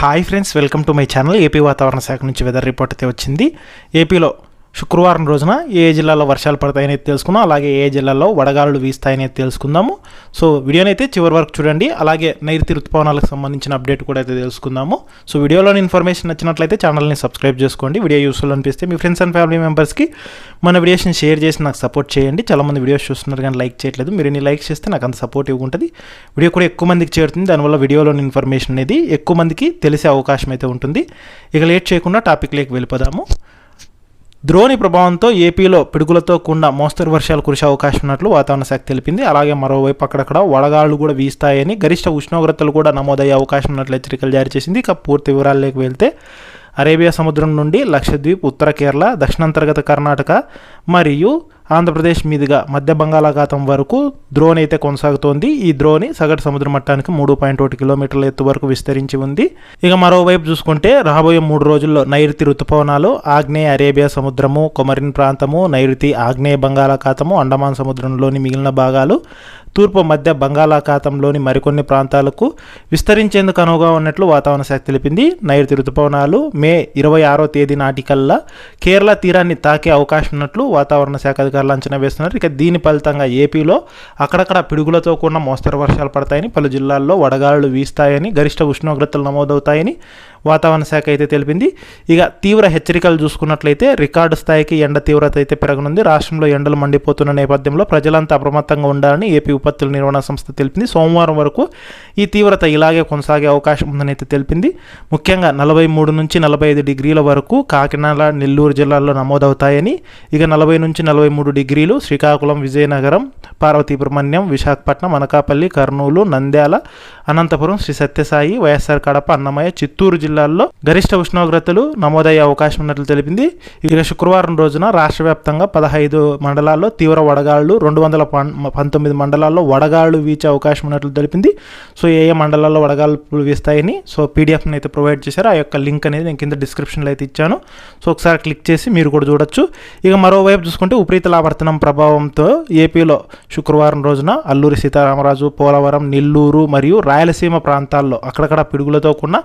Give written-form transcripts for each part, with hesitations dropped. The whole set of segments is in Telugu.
Hi friends, welcome to my channel. AP వాతావరణ శాఖ నుంచి వెదర్ రిపోర్ట్ అయితే వచ్చింది. ఏపీలో శుక్రవారం రోజున ఏ జిల్లాలో వర్షాలు పడతాయని తెలుసుకుందాం, అలాగే ఏ జిల్లాలో వడగాలులు వీస్తాయని తెలుసుకుందాము. సో వీడియోని అయితే చివరి వరకు చూడండి. అలాగే నైరుతి ఋతుపవనాలకు సంబంధించిన అప్డేట్ కూడా అయితే తెలుసుకుందాము. సో వీడియోలోని ఇన్ఫర్మేషన్ నచ్చినట్లయితే ఛానల్ని సబ్స్క్రైబ్ చేసుకోండి. వీడియో యూస్ఫుల్ అనిపిస్తే మీ ఫ్రెండ్స్ అండ్ ఫ్యామిలీ మెంబర్స్కి మన వీడియోస్ని షేర్ చేసి నాకు సపోర్ట్ చేయండి. చాలామంది వీడియోస్ చూస్తున్నారు కానీ లైక్ చేయట్లేదు. మీరు ఇన్ని లైక్ చేస్తే నాకు అంత సపోర్టివ్గా ఉంటుంది. వీడియో కూడా ఎక్కువ మందికి చేరుతుంది. దానివల్ల వీడియోలోని ఇన్ఫర్మేషన్ అనేది ఎక్కువ మందికి తెలిసే అవకాశం అయితే ఉంటుంది. ఇక లేట్ చేయకుండా టాపిక్లోకి వెళ్ళిపోదాము. ద్రోణి ప్రభావంతో ఏపీలో పిడుగులతో కూడిన మోస్తరు వర్షాలు కురిసే అవకాశం ఉన్నట్లు వాతావరణ శాఖ తెలిపింది. అలాగే మరోవైపు అక్కడక్కడ వడగాళ్లు కూడా వీస్తాయని, గరిష్ట ఉష్ణోగ్రతలు కూడా నమోదయ్యే అవకాశం ఉన్నట్లు హెచ్చరికలు జారీ చేసింది. ఇక పూర్తి వివరాల్లోకి వెళ్తే అరేబియా సముద్రం నుండి లక్షద్వీప్, ఉత్తర కేరళ, దక్షిణాంతర్గత కర్ణాటక మరియు ఆంధ్రప్రదేశ్ మీదుగా మధ్య బంగాళాఖాతం వరకు ద్రోణి అయితే కొనసాగుతోంది. ఈ ద్రోణి సగటు సముద్ర మట్టానికి 3.1 కిలోమీటర్ల ఎత్తు వరకు విస్తరించి ఉంది. ఇక మరోవైపు చూసుకుంటే రాబోయే 3 రోజుల్లో నైరుతి ఋతుపవనాలు ఆగ్నేయ అరేబియా సముద్రము, కొమరిన్ ప్రాంతము, నైరుతి ఆగ్నేయ బంగాళాఖాతము, అండమాన్ సముద్రంలోని మిగిలిన భాగాలు, తూర్పు మధ్య బంగాళాఖాతంలోని మరికొన్ని ప్రాంతాలకు విస్తరించేందుకు అనువుగా ఉన్నట్లు వాతావరణ శాఖ తెలిపింది. నైరుతి ఋతుపవనాలు మే 26వ తేదీ నాటికల్లా కేరళ తీరాన్ని తాకే అవకాశం ఉన్నట్లు వాతావరణ శాఖ అధికారులు అంచనా వేస్తున్నారు. ఇక దీని ఫలితంగా ఏపీలో అక్కడక్కడ పిడుగులతో కూడిన మోస్తరు వర్షాలు పడతాయని, పలు జిల్లాల్లో వడగాలులు వీస్తాయని, గరిష్ట ఉష్ణోగ్రతలు నమోదవుతాయని వాతావరణ శాఖ అయితే తెలిపింది. ఇక తీవ్ర హెచ్చరికలు చూసుకున్నట్లయితే రికార్డు స్థాయికి ఎండ తీవ్రత అయితే పెరగనుంది. రాష్ట్రంలో ఎండలు మండిపోతున్న నేపథ్యంలో ప్రజలంతా అప్రమత్తంగా ఉండాలని ఏపీ విపత్తుల నిర్వహణ సంస్థ తెలిపింది. సోమవారం వరకు ఈ తీవ్రత ఇలాగే కొనసాగే అవకాశం ఉందని అయితే తెలిపింది. ముఖ్యంగా 43 నుంచి 45 డిగ్రీల వరకు కాకినాడ, నెల్లూరు జిల్లాల్లో నమోదవుతాయని, ఇక 40 నుంచి 43 డిగ్రీలు శ్రీకాకుళం, విజయనగరం, పార్వతీపురమణ్యం, విశాఖపట్నం, అనకాపల్లి, కర్నూలు, నంద్యాల, అనంతపురం, శ్రీ సత్యసాయి, వైఎస్ఆర్ కడప, అన్నమయ్య, చిత్తూరు జిల్లాల్లో గరిష్ట ఉష్ణోగ్రతలు నమోదయ్యే అవకాశం ఉన్నట్లు తెలిపింది. ఇక శుక్రవారం రోజున రాష్ట్ర వ్యాప్తంగా 15 మండలాల్లో తీవ్ర వడగాళ్లు, 219 మండలాల్లో వడగాళ్లు వీచే అవకాశం ఉన్నట్లు తెలిపింది. సో ఏ మండలాల్లో వడగాళ్లు వీస్తాయని పీడిఎఫ్ని అయితే ప్రొవైడ్ చేశారు. ఆ యొక్క లింక్ అనేది నేను కింద డిస్క్రిప్షన్లో అయితే ఇచ్చాను. సో ఒకసారి క్లిక్ చేసి మీరు కూడా చూడొచ్చు. ఇక మరోవైపు చూసుకుంటే ఉపరితల ఆవర్తనం ప్రభావంతో ఏపీలో శుక్రవారం రోజున అల్లూరి సీతారామరాజు, పోలవరం, నెల్లూరు మరియు రాయలసీమ ప్రాంతాల్లో అక్కడక్కడ పిడుగులతో కూడిన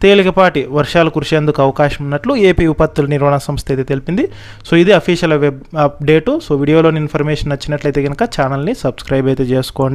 తేలికపాటి వర్షాలు కురిసేందుకు అవకాశం ఉన్నట్లు ఏపీ విపత్తుల నిర్వహణ సంస్థ అయితే తెలిపింది. సో ఇది అఫీషియల్ వెబ్ అప్డేటు. సో వీడియోలోని ఇన్ఫర్మేషన్ నచ్చినట్లయితే కనుక ఛానల్ని సబ్స్క్రైబ్ అయితే చేసుకోండి.